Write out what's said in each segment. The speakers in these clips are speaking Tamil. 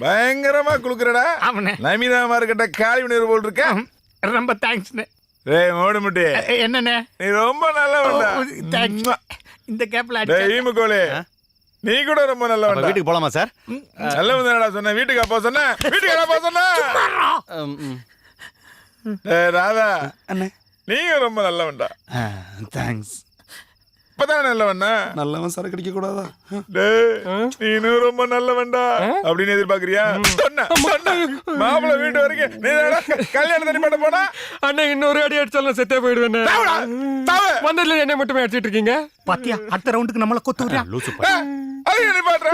பயங்கரமா குளுக்குறடா. நமிதா மார்க்கெட்ட காலி பண்ணி போல் இருக்க. ரொம்ப தேங்க்ஸ்ண்ணே. டேய் மோடுமுட்டி, என்னண்ணே? நீ ரொம்ப நல்லவன்டா. இந்த கேப்ல டேய் ஈமுகோலே, நீ கூட ரொம்ப நல்லவன்டா. வீட்டுக்கு போலாமா சார்? நல்லவன் தானடா சொன்ன. வீட்டுக்கு அப்பா சொன்ன. வீட்டுக்கு அப்பா சொன்ன. டேய் ராதா அண்ணே, நீங்க ரொம்ப நல்லவன்டா. தேங்க்ஸ். இப்பதானே நல்லவண்ணா? நல்லவன் சரக்கு அடிக்க கூடாதா? நீனும் ரொம்ப நல்லவன்டா அப்படின்னு எதிர்பார்க்கறியா? மாப்பிள்ள வீட்டு வரைக்கும் நீ கல்யாணம் தண்ணி பண்ண போனா அண்ணன் இன்னொரு அடி அடிச்சாலும் செத்தே போயிடுவேன். வந்ததுல என்ன மட்டுமே அடிச்சிட்டு இருக்கீங்க? பாத்தியா, அடுத்த ரவுண்டுக்கு நம்மள கொத்து விடுறா. அது என்ன பாடுறா?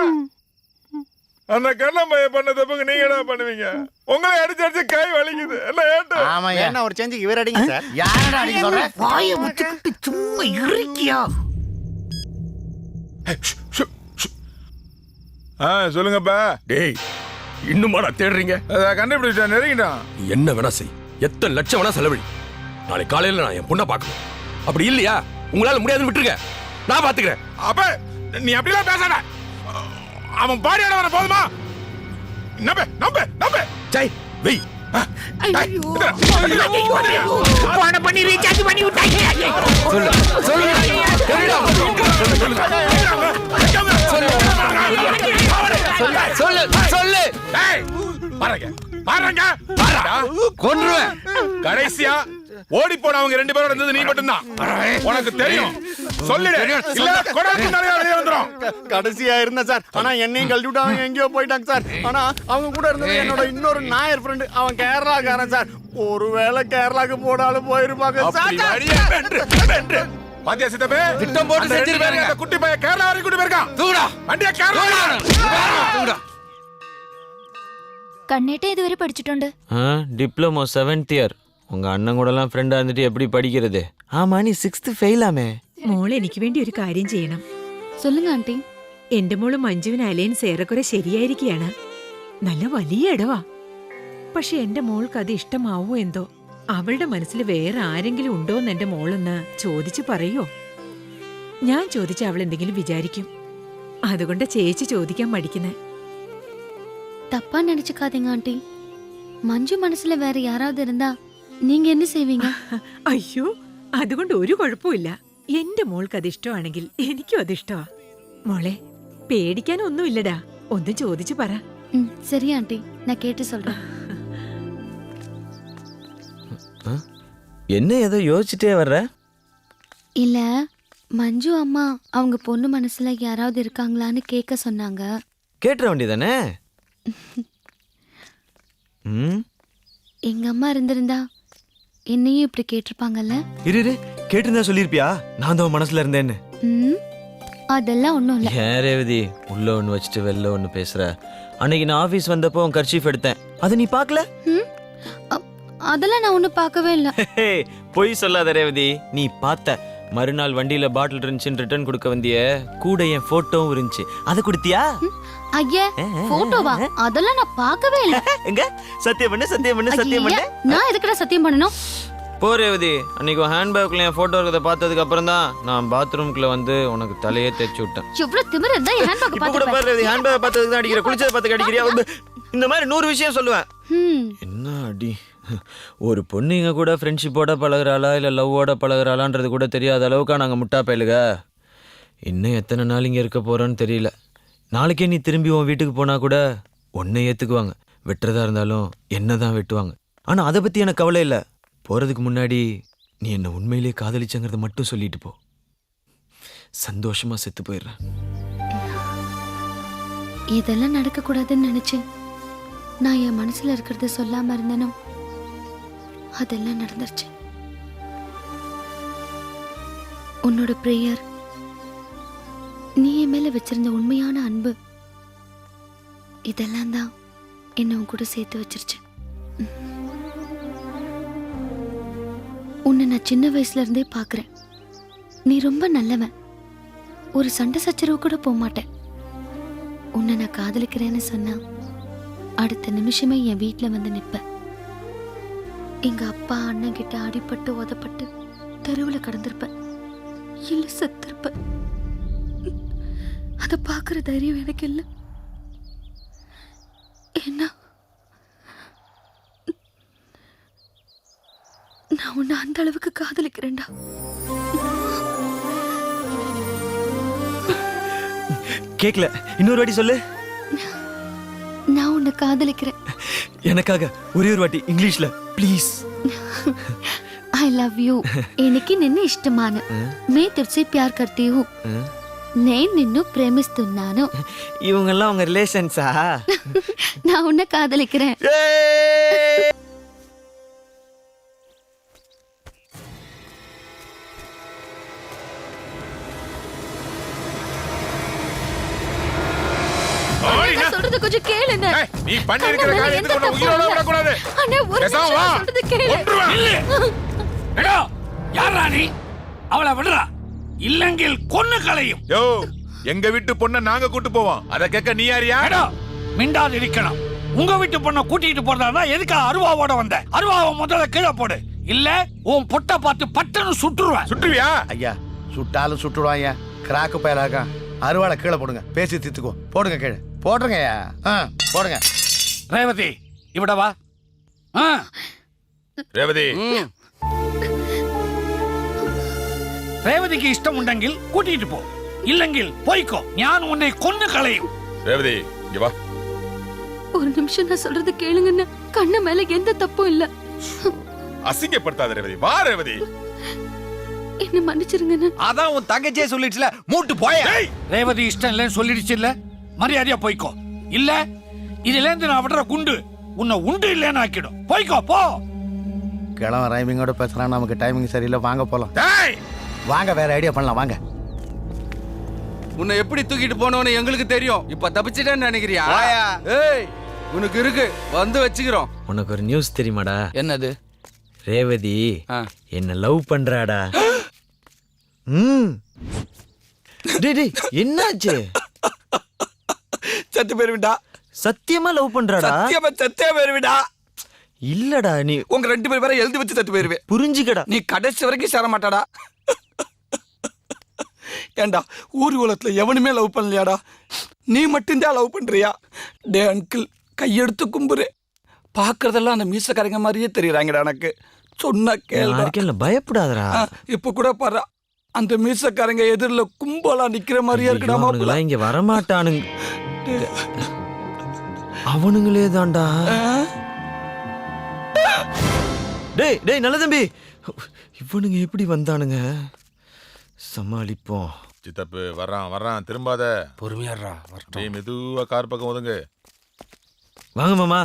அந்த கண்ணம்பைய பண்ண தப்புக்கு நீங்க என்ன பண்ணுவீங்க? உங்களை அடிச்சு அடிச்சு கை வலிக்குது. என்ன ஏட்டு? ஆமா, என்ன ஒரு சேஞ்சுக்கு இவர் அடிங்க சார். யாரடா அடிக்க சொல்ற? வாயை முச்சுக்கிட்டு சும்மா இருக்கியா? சொல்லுங்கப்பா. டேய், இன்னுமாடா தேடுறீங்க? கண்டுபிடிச்சிட்டான், நெருங்கிட்டான். என்ன வேணா செய், எத்தனை லட்சம் வேணா செலவழி. நாளை காலையில நான் என் பொண்ணை பார்க்கணும். அப்படி இல்லையா உங்களால முடியாதுன்னு விட்டுருங்க, நான் பாத்துக்கிறேன். அப்ப நீ அப்படிலாம் பேசாத. அவன் பாடியாட வர போதுமா? நம்பு நம்பு நம்பு. ஜெய் வெய். பண்ணி ரீசார்ஜ் பண்ணி விட்டாங்க. சொல்லு. கொன்றுவேன். கடைசியா ஓடி போனவங்க 2 பேரோட இருந்தது நீ மட்டும்தான். உனக்கு தெரியும். சொல்லிடு. இல்ல கொடாக்கு நிறைய வெளிய வந்துரும். கடைசியா இருந்த சார். ஆனா என்னையும் கழட்டி விட்டு அவங்க எங்கேயோ போயிட்டாங்க சார். ஆனா அவங்க கூட இருந்தது என்னோட இன்னொரு நாயர் ஃப்ரெண்டு. அவன் கேரளாக்காரன் சார். ஒருவேளை கேரளாக்கு போனாலும் போயிருப்பாங்க சார். பாத்தியா சித்தப்பே, திட்டம் போட்டு செஞ்சிருக்காங்க. அந்த குட்டி பையன் கேரளா வரைக்கும் கூட்டி போயிருக்கான். தூடா வண்டியா கேரளா. കണ്ണേട്ട ഇതുവരെ പഠിച്ചിട്ടുണ്ട്. Diploma 7th year. உங்க അണ്ണൻ കൂടെല്ലാം ഫ്രണ്ട് ആയിരുന്നിട്ട് எப்படி പഠിക്കരുത്? ആമാ നീ 6th ഫെയിലാമേ. മോളെ എനിക്ക് വേണ്ടി ഒരു കാര്യം ചെയ്യണം. சொல்லுங்க ആന്റി. എന്റെ മോള് മഞ്ജുവിന് അലയൻസ് ഏറെക്കുറെ ശരിയായിരിക്കുകയാണ്. നല്ല വലിയ ഇടവാ. പക്ഷെ എന്റെ മോൾക്ക് അത് ഇഷ്ടമാവോ എന്തോ. അവളുടെ മനസ്സിൽ വേറെ ആരെങ്കിലും ഉണ്ടോന്ന് എന്റെ മോളൊന്ന് ചോദിച്ചു പറയോ? ഞാൻ ചോദിച്ച അവൾ എന്തെങ്കിലും വിചാരിക്കും. അതുകൊണ്ട് ചേച്ചി ചോദിക്കാൻ മടിക്കുന്നേ. தப்பா நினைச்சுக்காதீங்க ஆண்டி. மஞ்சு மனசுல வேற யாராவது இருந்தா நீங்க என்ன செய்வீங்க? അയ്യോ, അതുകൊണ്ട് ഒരു കുഴപ്പമില്ല. എന്റെ മോൾക്ക് അത് ഇഷ്ടമാണെങ്കിൽ എനിക്കും അത് ഇഷ്ടമാ. മോളെ, പേടിക്കാനൊന്നുമില്ലടാ. ഒന്ന് ചോദിച്ചു പറ. சரி ஆண்டி, நான் கேட்டு சொல்றேன். என்ன ஏதோ யோசிச்சுட்டே வர்ற? இல்ல, மஞ்சு அம்மா அவங்க பொண்ணு மனசுல யாராவது இருக்காங்களான்னு கேட்க சொன்னாங்க. கேட்டுற வேண்டியதானே? எங்க அம்மா இருந்திருந்தா என்னையும் இப்படி கேட்டிருப்பாங்கல்ல. இரு, கேட்டிருந்தா சொல்லிருப்பியா நான் தான் மனசுல இருந்தேன்னு? அதெல்லாம் ஒண்ணும் இல்ல. ஏன் ரேவதி, உள்ள ஒண்ணு வச்சுட்டு வெளில ஒண்ணு பேசுற? அன்னைக்கு நான் ஆபீஸ் வந்தப்போ உன் கர்ச்சீஃப் எடுத்தேன், அதை நீ பாக்கல? அதெல்லாம் நான் ஒன்னும் பார்க்கவே இல்ல. பொய் சொல்லாத ரேவதி, நீ பார்த்த. மறுநாள் வண்டியில பாட்டில் இருந்துச்சுன்னு ரிட்டர்ன் கொடுக்க வந்திய, கூட என் போட்டோவும் இருந்துச்சு, அதை கொடுத்தியா? ஐயா, போட்டோவா? அதெல்லாம் நான் பார்க்கவே இல்ல. எங்க? சத்தியம் பண்ணு. நான் எதுக்குடா சத்தியம் பண்ணணும்? போ ரேவதி, அன்னைக்கு ஹேண்ட்பேக்ல என் போட்டோ இருக்கிறத பார்த்ததுக்கு அப்புறம் தான் நான் பாத்ரூம்குள்ள வந்து உனக்கு தலையே தேய்ச்சி விட்டேன். எவ்வளவு திமிரு இருந்தா என் ஹேண்ட்பேக் இப்ப கூட பாரு ரேவதி, ஹேண்ட்பேக் பார்த்ததுக்கு தான் அடிக்கிற, குளிச்சத பார்த்து அடிக்கிறியா? இந்த மாதிரி 100 விஷயம் சொல்லுவேன். என்ன அடி. ஒரு பொண்ணு இங்க கூட ஃப்ரெண்ட்ஷிப்போட பழகுறாளா இல்ல லவ்வோட பழகுறாளான்றது கூட தெரியாத அளவுக்கா நாங்க முட்டா பயலுக. இன்னும் எத்தனை நாள் இங்க இருக்க போறோன்னு தெரியல. நாளைக்கே நீ திரும்பி உன் வீட்டுக்கு போனா கூட உன்னை ஏத்துக்குவாங்க. வெட்டுறதா இருந்தாலும் என்னதான் வெட்டுவாங்க. ஆனா அதை பத்தி எனக்கு கவலை இல்லை. போறதுக்கு முன்னாடி நீ என்ன உண்மையிலேயே காதலிச்சங்கிறத மட்டும் சொல்லிட்டு போ. சந்தோஷமா செத்து போயிடுறேன். இதெல்லாம் நடக்க கூடாதுன்னு நினைச்சு நான் என் மனசுல இருக்கிறத சொல்லாம இருந்தேனோ, அதெல்லாம் நடந்துருச்சு. உன்னோட பிரேயர், நீ என் மேல வச்சிருந்த உண்மையான அன்பு, இதெல்லாம் தான் என்ன உன் கூட சேர்த்து வச்சிருச்சு. உன்னை நான் சின்ன வயசுல இருந்தே பாக்குறேன். நீ ரொம்ப நல்லவன். ஒரு சண்டை சச்சரவு கூட போக மாட்டேன். உன்னை நான் காதலிக்கிறேன்னு சொன்னா அடுத்த நிமிஷமே என் வீட்டுல வந்து நிப்ப. எங்க அப்பா அண்ணன் கிட்ட அடிபட்டு உதப்பட்டு தெருவுல கடந்திருப்ப, இல்ல செத்திருப்ப. அத பாக்குற தைரியம் எனக்கு இல்ல. என்ன நான் உன்னை அந்த அளவுக்கு காதலிக்கிறேன்டா. கேக்கல, இன்னொரு வாட்டி சொல்லு. நான் உன்னை காதலிக்கிறேன். எனக்காக ஒரே ஒரு வாட்டி இங்கிலீஷ்ல ப்ளீஸ். I love you. ఎనికి నిన్ను ఇష్టమాను. మే తుర్సే ప్యార్ కర్తీ హూ. నేను నిన్ను ప్రేమిస్తున్నాను. இவங்கெல்லாம் அவங்க ரிலேஷன்ஸா? நான் உன்னை காதலிக்கிறேன். நான் சொல்றது கொஞ்சம் கேளுங்க. ஏய், நீ பண்ணி இருக்கிற காரியத்துக்கு உன்னை உயிரோட விட கூடாது. அண்ணே ஒரு பேசாம நிமிஷம் வா. நான் சொல்றது கேளு. எடோ யாரா நீ? அவளை விடுறா, இல்லங்கில் கொன்னு களையும். யோ, எங்க வீட்டு பொண்ணை நாங்க கூட்டு போவோம். அத கேட்க நீ யாரியா? எடோ மிண்டாது இருக்கணும். உங்க வீட்டு பொண்ணை கூட்டிட்டு போறதா எதுக்கா அருவாவோட வந்த? அருவாவை முதல்ல கீழே போடு, இல்ல உன் பொட்டை பார்த்து பட்டன்னு சுட்டுருவேன். சுட்டுவியா? ஐயா சுட்டாலும் சுட்டுடுவான் ஐயா. கிராக்கு பயலாக அருவாளை கீழே போடுங்க. பேசி தீர்த்துக்கோ. போடுங்க கீழே போடுங்க ஐயா. போடுங்க. ரேவதி ഇവിടെ വാ. രേവതി, ரேவதிக்கு இஷ்டம் உண்டெങ്കിൽ கூட்டிட்டு போ, இல்லெങ്കിൽ போய்க்கோ. ஞான் உன்னை கொன்னு களையும். രേവതി, இங்க வா. ஒரு நிமிஷம் நான் சொல்றது கேளுங்கன்னு. கண்ண மேல எந்த தப்பும் இல்ல. அசிங்கப்படுத்தாத ரேவதி. வா ரேவதி. என்ன மன்னிச்சிருங்கன்னு. அதான் உன் தங்கச்சியே சொல்லிடுச்சுல, மூட்டு போய. ரேவதி இஷ்டம் இல்லைன்னு சொல்லிடுச்சு இல்ல, மரியாதையா போய்க்கோ. இல்ல இதுல இருந்து நான் விடுற குண்டு உன்னை உண்டு இல்லைன்னு ஆக்கிடும். போய்க்கோ போ. கிழவன் ரைமிங்கோட பேசுறான். நமக்கு டைமிங் சரியில்லை. வாங்க போலாம். டேய், வாங்க வேற ஐடியா பண்ணலாம். வாங்க. உன்னை எப்படி தூக்கிட்டு போனோன்னு எங்களுக்கு தெரியும். இப்ப தப்பிச்சிட்டேன்னு நினைக்கிறியா? ஏய், உனக்கு இருக்கு, வந்து வச்சுக்கிறோம். உனக்கு ஒரு நியூஸ் தெரியுமாடா? என்னது? ரேவதி என்ன லவ் பண்றாடா. டேய் டேய், என்னாச்சு? சத்து போயிருவிடா. சத்தியமா லவ் பண்றாடா? சத்தியா போயிருவிடா. இல்லடா, நீ உங்க 2 பேர் பேரை எழுதி வச்சு சத்து போயிருவே. புரிஞ்சுக்கடா. நீ கடைசி வரைக்கும் சேர மாட்டாடா. ஏண்டா ஊர் உலகத்துல எவனுமே லவ் பண்ணலையாடா? நீ மட்டும்தான் லவ் பண்றியா? டே அங்கிள், கையெடுத்து கும்புரு. பாக்குறதெல்லாம் அந்த மீசக்காரங்க மாதிரியே தெரியுறாங்கடா எனக்கு. சொன்னா கேள்வி. பயப்படாதடா. இப்ப கூட பாரு, அந்த மீசக்காரங்க எதிரில கும்பலா நிக்கிற மாதிரியே இருக்குடாமா. அவனுங்களா இங்க வரமாட்டானுங்க. அவனுங்களே தான்டா. டேய் டேய், நல்ல தம்பி, இவனுங்க எப்படி வந்தானுங்க? சமாளிப்போம். சித்தப்பு வர்றான். திரும்பாத. பொறுமையாடுறா. நீ மெதுவா கார் பக்கம் ஒதுங்க. வாங்க மாமா.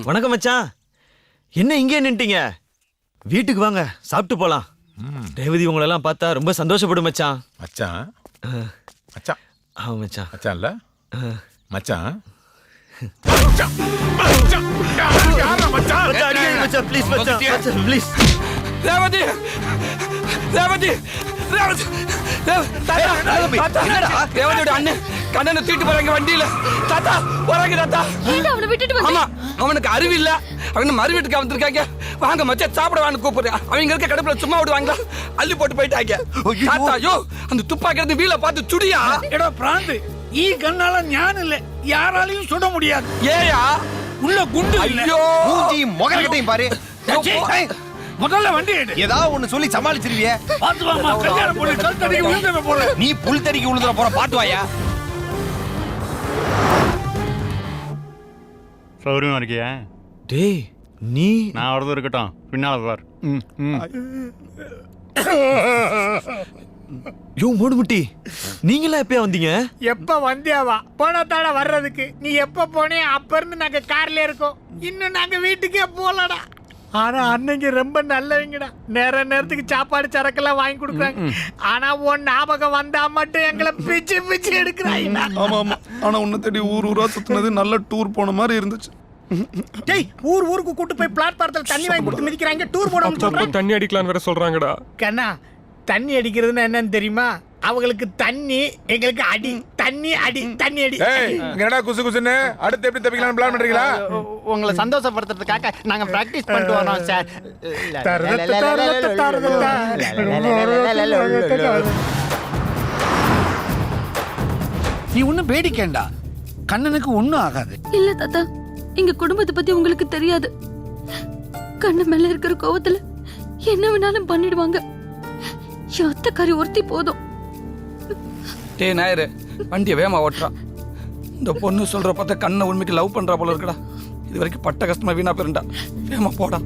வணக்கம் மச்சான். என்ன இங்கே நின்ட்டீங்க? வீட்டுக்கு வாங்க, சாப்பிட்டு போலாம். ரேவதி உங்களெல்லாம் பார்த்தா ரொம்ப சந்தோஷப்படும் மச்சான். மச்சான்? மச்சான்? ஆமா மச்சான். மச்சான் இல்ல மச்சான். ப்ளீஸ் மச்சான், ப்ளீஸ். ரேவதி, ரேவதி, ரேவதி, ரேவதியோட அண்ணன் கண்ணனை தூக்கிட்டு போறாங்க வண்டியில. தாத்தா போறாங்க தாத்தா. அவனை விட்டுட்டு வந்து. ஆமா, அவனுக்கு அறிவு இல்ல. அவன் மறு வீட்டுக்கு வந்திருக்காங்க. வாங்க மச்சான் சாப்பிடுவான்னு கூப்பிடுறேன். அவங்க இருக்க கடுப்புல சும்மா விடுவாங்களா? அள்ளி போட்டு போயிட்டாங்க. தாத்தா, ஐயோ அந்த துப்பாக்கி வீல பார்த்து சுடியா. எடோ பிராந்து, ஈ கண்ணால ஞான் இல்ல, யாராலையும் சுட முடியாது. ஏயா உள்ள குண்டு இல்ல. ஐயோ முகரக்கட்டையும் பாரு. முதல்ல வண்டி எடு. ஏதாவது ஒண்ணு சொல்லி சமாளிச்சிருவிய. பாத்து வாமா, கல்யாண பொண்ணு கல் தடிக்கு விழுந்துற போல. நீ புல் தடிக்கு விழுந்துற போற. பாத்து வாயா. சௌரியமா இருக்கியா? டேய் நீ. நான் வரது இருக்கட்டும், பின்னால பார். யோ மூடுமுட்டி, நீங்களா எப்பயா வந்தீங்க? எப்ப வந்தியாவா? போனதாட வர்றதுக்கு. நீ எப்ப போனே அப்ப இருந்து நாங்க கார்ல இருக்கோம். இன்னும் நாங்க வீட்டுக்கே போலடா. ஆனா அன்னைக்கு ரொம்ப நல்லவங்கடா. நேரத்துக்கு சாப்பாடு சரக்கெல்லாம் வாங்கி கொடுக்குறாங்க. ஆனா உன் ஞாபகம் வந்தா மட்டும் எங்களை பிச்சு பிச்சு எடுக்கிறாங்க. ஆமா ஆமா, ஆனா உன்னை தேடி ஊர் ஊரா சுத்தினது நல்ல டூர் போன மாதிரி இருந்துச்சு. டேய், ஊருக்கு கூட்டு போய் பிளாட்பாரத்துல தண்ணி வாங்கி கொடுத்து மிதிக்கிறாங்க. டூர் போடாம சொல்றாங்க. தண்ணி அடிக்கலாம் வேற சொல்றாங்கடா. கண்ணா, தண்ணி அடிக்கிறதுன்னா என்னன்னு தெரியுமா? அவங்களுக்கு தண்ணி, எங்களுக்கு அடி. தண்ணி அடி, தண்ணி அடி. ஏய், என்னடா குசு குசுன்னு அடுத்து எப்படி தப்பிக்கலாம்னு பிளான் பண்றீங்களா? உங்களை சந்தோஷப்படுத்துறதுக்காக நாங்க பிராக்டிஸ் பண்ணிட்டு வரோம் சார். நீ ஒன்னும் பேடிக்கேண்டா, கண்ணனுக்கு ஒண்ணும் ஆகாது. இல்ல தாத்தா, எங்க குடும்பத்தை பத்தி உங்களுக்கு தெரியாது. கண்ணு மேல இருக்கிற கோவத்துல என்ன வேணாலும் பண்ணிடுவாங்க. என் அத்தைக்காரி ஒருத்தி போதும். டே நாயரு, வண்டியை வேமா ஓட்டுறான். இந்த பொண்ணு சொல்ற பார்த்தா கண்ணை உண்மைக்கு லவ் பண்றா போல இருக்குடா. இது வரைக்கும் பட்ட கஷ்டமா வீணா போயிருண்டா. வேமா போடா.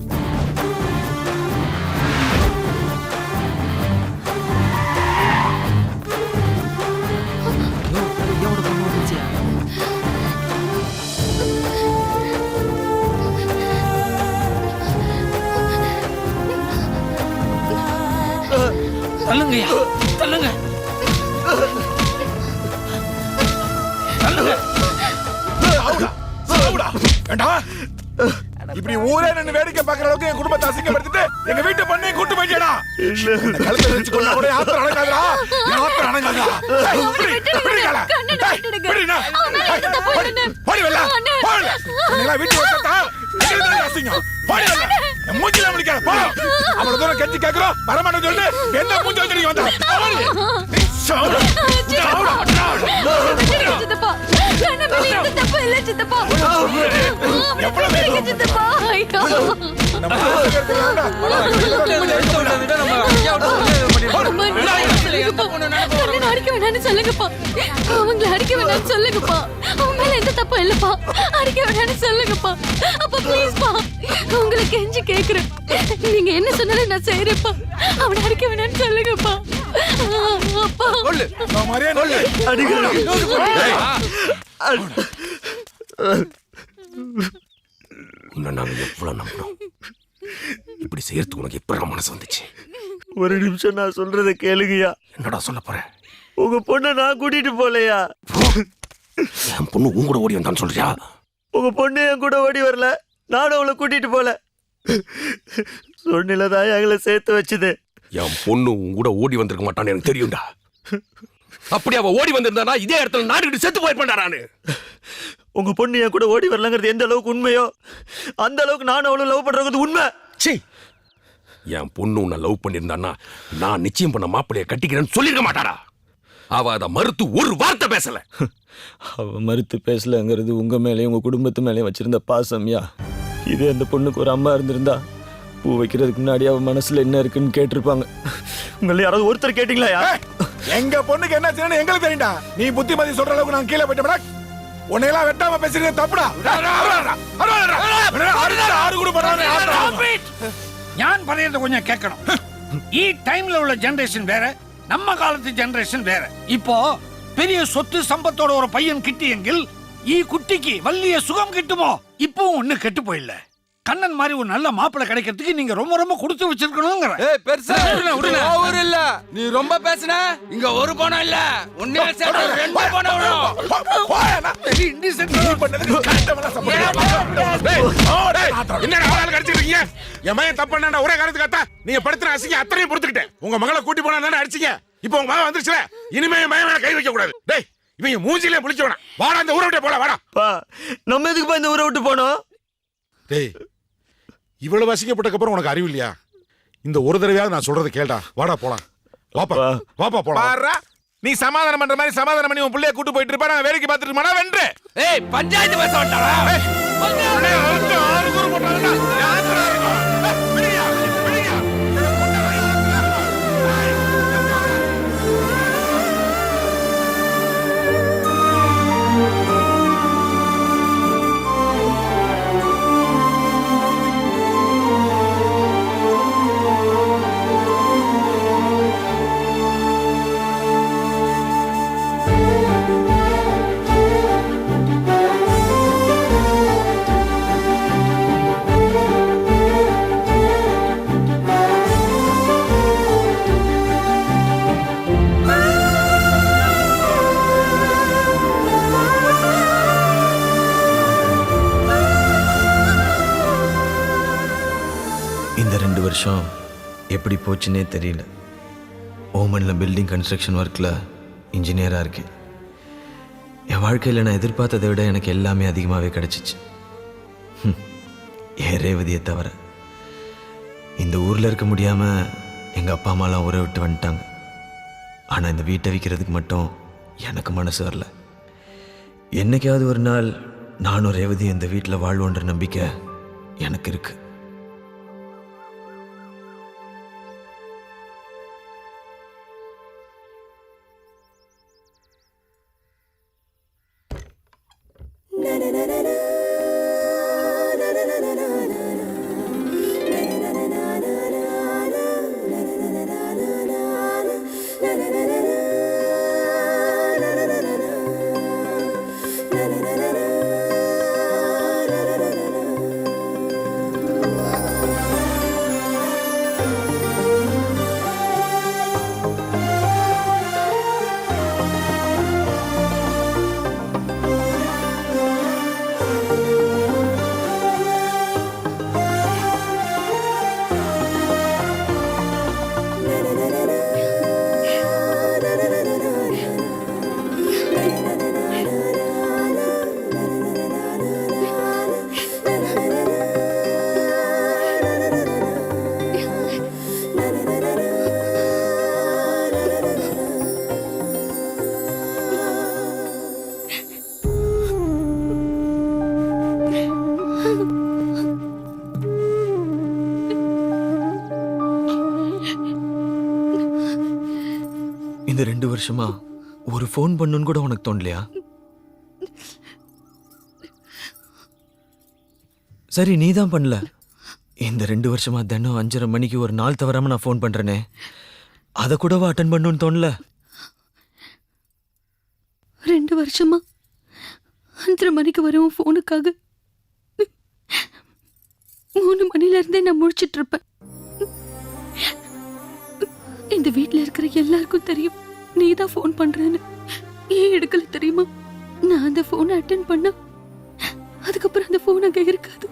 தள்ளுங்கய்யா, தள்ளுங்க, தள்ளுங்க. ஏண்டா, இப்படி ஊரே நின்னு வேடிக்கை பார்க்கற அளவுக்கு என் குடும்பத்தை அசிங்கப்படுத்திட்டு எங்க வீட்டு பண்ணை கூட்டு போயிட்டேடா. இந்த கழுத்தை வச்சு கொண்டா கூட ஆத்திரம் அடங்காதடா. ஆத்திரம் அடங்காதடா. பிடிங்கடா. பிடிடா. போடி வெல்ல. போடி. நீங்க வீட்டு வச்சதா. இதுதான் அசிங்கம். போடி வெல்ல. மூஞ்சில முடிக்காத. போ. அவ்வளவு தூரம் கெஞ்சி கேக்குறோம். வரமாட்டேன்னு சொல்லி என்ன மூஞ்சி வச்சு நீங்க வந்தா? போடி. சாவுடா. சித்தப்பா, கண்ணு மேல எந்த தப்பு இல்ல சித்தப்பா. எவ்வளவு சித்தப்பா, ஐயோ. கண்ணனை அடிக்க வேணாம்னு சொல்லுங்கப்பா. அவங்களை அடிக்க வேணாம்னு சொல்லுங்கப்பா. அவங்க மேல எந்த தப்பும் இல்லப்பா. அடிக்க வேணாம்னு சொல்லுங்கப்பா. அப்பா ப்ளீஸ்ப்பா, உங்களை கெஞ்சி கேக்குறேன். நீங்க என்ன சொன்னாலும் நான் செய்யறேன்ப்பா. அவனை அடிக்க வேணாம்னு சொல்லுங்கப்பா. அப்பா உன்னை நாங்க எவ்வளவு நம்பணும். இப்படி செய்யறதுக்கு உனக்கு எப்ப மனசு வந்துச்சு? ஒரு நிமிஷம் நான் சொல்றத கேளுங்கய்யா. என்னடா சொல்ல போற? உங்க பொண்ணை நான் கூட்டிட்டு போலையா? என் பொண்ணு உன் கூட ஓடி வந்தான்னு சொல்றியா? உங்க பொண்ணு என் கூட ஓடி வரல, நானும் அவளை கூட்டிட்டு போல. சொன்னிலதான் எங்களை சேர்த்து வச்சுது. என் பொண்ணு உன் கூட ஓடி வந்திருக்க மாட்டான்னு எனக்கு தெரியும்டா. அப்படி அவ ஓடி வந்திருந்தானா இதே இடத்துல நாடுகிட்டு செத்து போயிருப்பேன்டா நானு. உங்க பொண்ணு என் கூட ஓடி வரலங்கிறது எந்த அளவுக்கு உண்மையோ அந்த அளவுக்கு நானும் அவளும் லவ் பண்றது உண்மை. என் பொண்ணு உன்னை லவ் பண்ணிருந்தானா நான் நிச்சயம் பண்ண மாப்பிள்ளைய கட்டிக்கிறேன்னு சொல்லிருக்க மாட்டாடா. அவ அதை மறுத்து ஒரு வார்த்தை பேசல. அவ மறுத்து பேசலங்கிறது உங்க மேலேயும் உங்க குடும்பத்து மேலேயும் வச்சிருந்த பாசம்யா. இதே அந்த பொண்ணுக்கு ஒரு அம்மா இருந்திருந்தா பூ வைக்கிறதுக்கு முன்னாடி அவ மனசுல என்ன இருக்குன்னு கேட்டிருப்பாங்க. உங்களை யாராவது ஒருத்தர் கேட்டீங்களா? எங்க பொண்ணுக்கு என்ன செய்யணும் எங்களுக்கு தெரியும்டா. நீ புத்திமதி சொல்ற அளவுக்கு நான் கீழே போயிட்டேன். உன்னையெல்லாம் வெட்டாம பேசுறது தப்புடா. ഞാൻ പറയുന്നത് கொஞ்சம் கேட்கணும். ഈ ടൈമിൽ ഉള്ള ജനറേഷൻ വേറെ, நம்ம காலத்து ஜெனரேஷன் வேற. இப்போ பெரிய சொத்து சம்பத்தோட ஒரு பையன் கிட்டியெங்கில் ഈ കുട്ടിക്ക് വലിയ சுகம் கிட்டுமோ? இப்பவும் ஒண்ணு கெட்டு போயில்ல. கண்ணன் மாதிரி ஒரு நல்ல மாப்பிள்ளை கிடைக்கிறதுக்கு நீங்க ரொம்ப ரொம்ப கொடுத்து வச்சிருக்கணும்ங்கற. ஏய் பெருசா ஓவர் இல்ல. நீ ரொம்ப பேசுன. இங்க ஒரு பணம் இல்ல. ஒண்ணே சேர்த்து ரெண்டு பணம் வரும். போயனா நீ இன்டிசென்ட் பண்ணது கஷ்டமான சம்பளம். டேய் என்னடா ஆளு கடிச்சிருக்கீங்க? எமன் தப்பு பண்ணடா ஒரே காரணத்துக்கு அத்தா. நீங்க படுத்துற அசிங்க அத்தனையும் பொறுத்துக்கிட்டேன். உங்க மகளை கூட்டி போனா தானே அடிச்சீங்க. இப்போ உங்க மகன் வந்துருச்சுல. இனிமே மகன் மேல கை வைக்க கூடாது. டேய் இவங்க மூஞ்சிலே முழிச்சவனா. வாடா அந்த ஊரை விட்டு போடா வாடா. பா நம்ம எதுக்கு பா இந்த ஊரை விட்டு போனோம்? டேய் இவ்வளவு அசிங்கப்பட்டதுக்கு அப்புறம் உனக்கு அறிவு இல்லையா? இந்த ஒரு தடவையாவது நான் சொல்றதை கேளுடா. வாடா போலாம். வாப்பா வாப்பா போலாம். பாரா நீ சமாதானம் பண்ற மாதிரி சமாதானம் பண்ணி உன் புள்ளைய கூட்டி போயிட்டு இருப்பா. நான் வேலைக்கு பார்த்துட்டு இருக்கேன். வென்று ஏய் பஞ்சாயத்து பேச வந்தாடா. ஆறு குரு போட்டாங்கடா. யாரா இருக்கும்? பிடியா பிடியா. இந்த 2 வருஷம் எப்படி போச்சுன்னே தெரியல. ஓமனில் பில்டிங் கன்ஸ்ட்ரக்ஷன் ஒர்க்கில் இன்ஜினியராக இருக்கேன். என் வாழ்க்கையில் நான் எதிர்பார்த்ததை விட எனக்கு எல்லாமே அதிகமாகவே கிடச்சிச்சு. என் ரேவதியை தவிர. இந்த ஊரில் இருக்க முடியாமல் எங்கள் அப்பா அம்மாலாம் ஊரை விட்டு வந்துட்டாங்க. ஆனால் இந்த வீட்டை விற்கிறதுக்கு மட்டும் எனக்கு மனசு வரல. என்னைக்காவது ஒரு நாள் நானும் ரேவதி இந்த வீட்டில் வாழ்வோன்ற நம்பிக்கை எனக்கு இருக்கு. இந்த 2 வருஷமா ஒரு ஃபோன் பண்ணுன்னு கூட உனக்கு தோணலையா? சரி, நீ தான் பண்ணல. இந்த 2 வருஷமா தினம் 5:30 மணிக்கு ஒரு நாள் தவறாம நான் ஃபோன் பண்றேனே, அதை கூடவா அட்டன் பண்ணணும்னு தோணல? 2 வருஷமா 5:30 மணிக்கு வரும் ஃபோனுக்காக 3 மணில இருந்தே நான் முழிச்சிட்டு இருப்பேன். இந்த வீட்ல இருக்கிற எல்லாருக்கும் தெரியும் நீ தான் ஃபோன் பண்றேன்னு. ஏன் எடுக்கல தெரியுமா? நான் அந்த ஃபோனை அட்டென்ட் பண்ண அதுக்கப்புறம் அந்த ஃபோன் அங்க இருக்காது.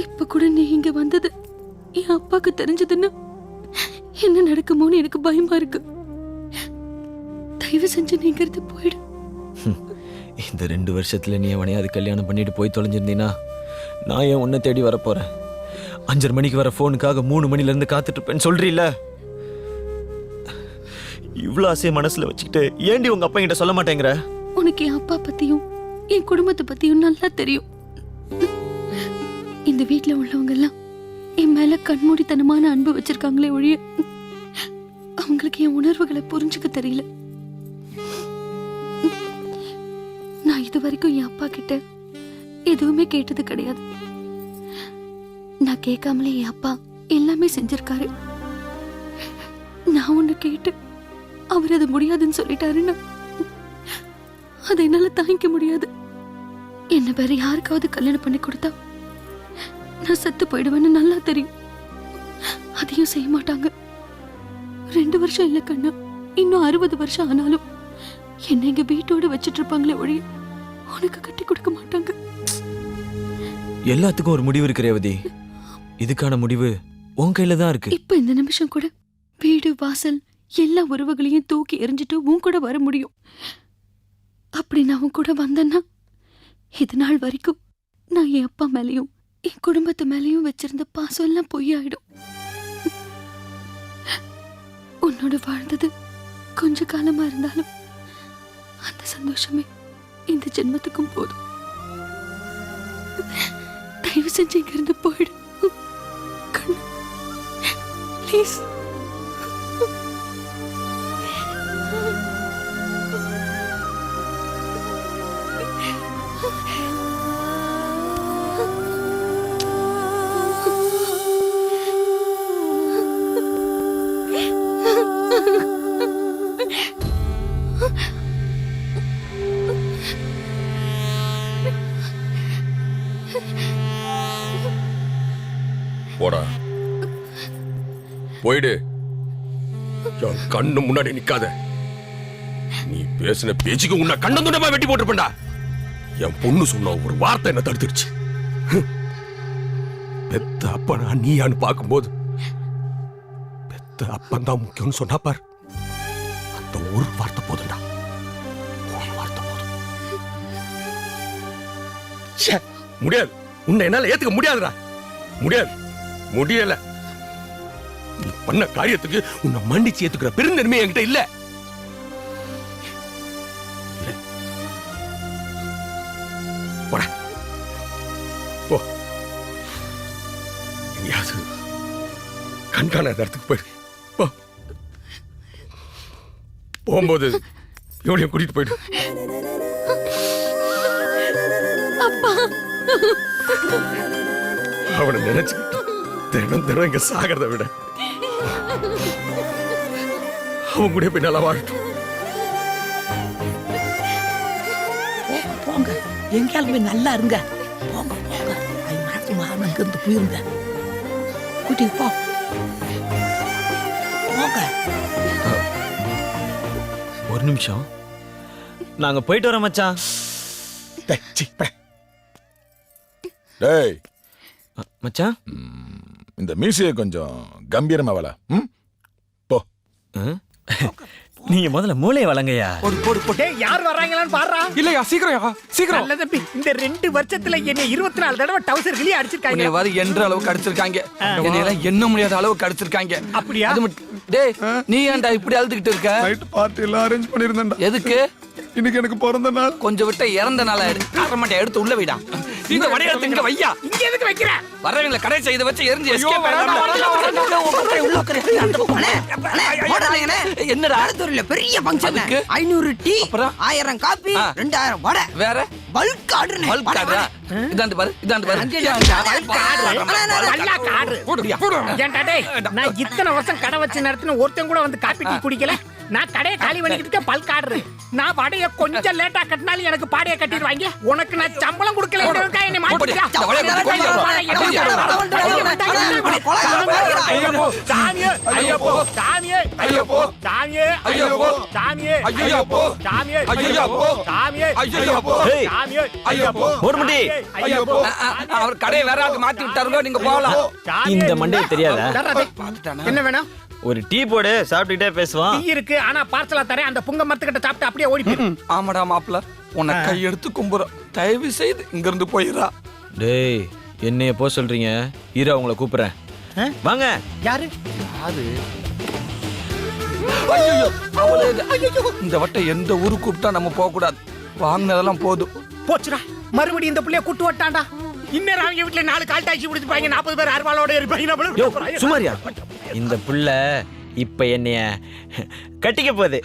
இப்ப கூட நீ இங்க வந்தது என் அப்பாக்கு தெரிஞ்சதுன்னா என்ன நடக்குமோன்னு எனக்கு பயமா இருக்கு. தயவு செஞ்சு நீங்க இருந்து போயிடு. இந்த 2 வருஷத்துல நீ அவனையாவது கல்யாணம் பண்ணிட்டு போய் தொலைஞ்சிருந்தீனா நான் ஏன் உன்னை தேடி வரப்போறேன்? 5:30 மணிக்கு வர ஃபோனுக்காக 3 மணில இருந்து காத்துட்டு இருப்பேன்னு சொல்றீல்ல? இவ்வளவு ஆசையை மனசுல வச்சுக்கிட்டு ஏண்டி உங்க அப்பா கிட்ட சொல்ல மாட்டேங்கிற? உனக்கு என் அப்பா பத்தியும் என் குடும்பத்தை பத்தியும் நல்லா தெரியும். இந்த வீட்டுல உள்ளவங்க எல்லாம் என் மேல கண்மூடித்தனமான அன்பு வச்சிருக்காங்களே ஒழிய அவங்களுக்கு என் உணர்வுகளை புரிஞ்சுக்க தெரியல. நான் இது வரைக்கும் என் அப்பா கிட்ட எதுவுமே கேட்டது கிடையாது. நான் கேட்காமலே என் அப்பா எல்லாமே செஞ்சிருக்காரு. நான் ஒண்ணு கேட்டு அவர் அது முடியாதுன்னு சொல்லிட்டாருன்னா அதை என்னால தாங்கிக்க முடியாது. என்ன வேற யாருக்காவது கல்யாணம் பண்ணி கொடுத்தா நான் செத்து போயிடுவேன்னு நல்லா தெரியும். அதையும் செய்ய மாட்டாங்க. 2 வருஷம் இல்ல கண்ணா, இன்னும் 60 வருஷம் ஆனாலும் என்ன எங்க வீட்டோட வச்சிட்டு இருப்பாங்களே ஒழிய உனக்கு கட்டி கொடுக்க மாட்டாங்க. எல்லாத்துக்கும் ஒரு முடிவு இருக்கு ரேவதி. இதுக்கான முடிவு உன் கையில தான் இருக்கு. இப்ப இந்த நிமிஷம் கூட வீடு வாசல் எல்லா உறவுகளையும் தூக்கி எறிஞ்சிட்டு உன் கூட வர முடியும். அப்படி நான் உன் கூட வந்தேன்னா இது நாள் வரைக்கும் நான் என் அப்பா மேலையும் என் குடும்பத்து மேலையும் வச்சிருந்த பாசம் எல்லாம் பொய்யாயிடும். உன்னோட வாழ்ந்தது கொஞ்ச காலமா இருந்தாலும் அந்த சந்தோஷமே இந்த ஜென்மத்துக்கும் போதும். தயவு செஞ்சு இங்க இருந்து போயிடு கண்ணு, ப்ளீஸ். போடா, போயிடு. என் கண்ணு முன்னாடி நிக்காத. நீ பேசின பேச்சுக்கு உன்னை கண்ண துண்டமா வெட்டி போட்டுருப்பா. என் பொண்ணு சொன்ன ஒரு வார்த்தை என்ன தடுத்துருச்சு. பெத்த அப்பனா நீயான்னு பார்க்கும்போது பெத்த அப்பன் தான் முக்கியம்னு சொன்னா பார். அந்த ஒரு வார்த்தை போதும்டா, ஒரு வார்த்தை போதும். முடியாது, உன்னை என்னால ஏத்துக்க முடியாதுடா. முடியாது, முடியல. நீ பண்ண காரியத்துக்கு உன்னை மன்னிச்சு ஏத்துக்கிற பெருந்தன்மை என்கிட்ட இல்ல. போடா, போ. எங்கேயாவது கண்காணாத இடத்துக்கு போயிடு. போ. போகும்போது இவனையும் கூட்டிட்டு போயிடு. அவனை நினைச்சுக்கிட்டு தினம் தினம் இங்க சாகிறத விட அவன் கூட போய் நல்லா வாழட்டும். போங்க, எங்கேயாலும் போய் நல்லா இருங்க. போங்க போங்க, மாசம் மாதம் இருந்து போயிருங்க. கூட்டிட்டு போ. போங்க. ஒரு நிமிஷம், நாங்க போயிட்டு வரோம் மச்சான். டேய், சீ, போடா. டேய், மச்சான், இந்த மீசையை கொஞ்சம் கம்பீரமா வள. போ. நீங்க முதல்ல மூளையை வழங்கய்யா. போடு போடு போடு. டேய், யார் வர்றாங்களான்னு பாருடா. இல்லையா, சீக்கிரம் சீக்கிரம். நல்ல தம்பி, இந்த 2 வருஷத்துல என்னை 24 தடவை டவுசர் கிளி அடிச்சிருக்காங்க. உன்னை வாரி என்ற அளவுக்கு அடிச்சிருக்காங்க. என்னையெல்லாம் எண்ண முடியாத அளவுக்கு அடிச்சிருக்காங்க. அப்படியா? அது டேய், நீ ஏன்டா இப்படி அழுதுகிட்டு இருக்க? நைட் பார்ட்டி எல்லாம் அரேஞ்ச் பண்ணிருந்தேன்டா. எதுக்கு? இன்னைக்கு எனக்கு பிறந்த நாள். கொஞ்சம் விட்ட இறந்த நாளா காரணமாட்டே எடுத்து உள்ள வைடா. இந்த வடையெடுத்து இங்க வையா. இங்க எதுக்கு வைக்கிற? வரவங்கள கடை செய்து வச்சு எரிஞ்சு எஸ்கேப் என்னடா அடுத்தூர்ல பெரிய ஃபங்க்ஷன். 500 tea, 1000 coffee, 2000 vada. வேற பல்க் ஆர்டர். Bulk order. இதாண்டு பாரு, இதாண்டு பாரு. நல்லா காடு. ஏன்டா டேய், நான் இத்தனை வருஷம் கடை வச்சு நடத்தின ஒருத்தன் கூட வந்து காப்பி டீ குடிக்கல. நான் கடையை காலி பண்ணிக்கிட்டு பல்க் ஆர்டர். நான் வடைய கொஞ்சம் லேட்டா கட்டினாலும் எனக்கு பாடைய கட்டிடுவாங்க. உனக்கு நான் சம்பளம் கொடுக்கல. என்னை மாட்டிக்கிட்டா. சாமியே ஐயப்போ, சாமியே ஐயப்போ, சாமியே ஐயப்போ, சாமியே ஐயப்போ, சாமியே ஐயப்போ, சாமியே ஐயப்போ, சாமியே ஐயப்போ. போடுமுடி, அவர் கடையை வேற ஆளுக்கு மாத்தி விட்டாருங்க. நீங்க போகலாம். இந்த மண்டையை தெரியாதா? என்ன வேணும்? ஒரு டீ போடு, சாப்பிட்டுக்கிட்டே பேசுவான். டீ இருக்கு, ஆனா பார்சலா தரேன். அந்த புங்க மரத்துக்கிட்ட சாப்பிட்டு அப்படியே ஓடி போயிரு. ஆமாடா மாப்பிள்ள, உன்னை கையெடுத்து கும்புறோம். தயவு செய்து இங்க இருந்து போயிடா. டேய், என்னைய போ சொல்றீங்க? இரு, அவங்கள கூப்பிடுறேன். வாங்க. யாரு? ஐயோ, இந்த வட்டம் எந்த ஊருக்கு கூப்பிட்டா நம்ம போக கூடாது. வாங்கினதெல்லாம் போதும். போச்சுடா, மறுபடியும் இந்த புள்ளைய கூட்டு வட்டான்டா. இன்னும் அவங்க வீட்டுல 4 கால் டாக்ஸி பிடிச்சிருப்பாங்க. 40 பேர் அருவாளோட இருப்பாங்க. சுமாரியா, இந்த புள்ள இப்ப என்னைய கட்டிக்க போகுது.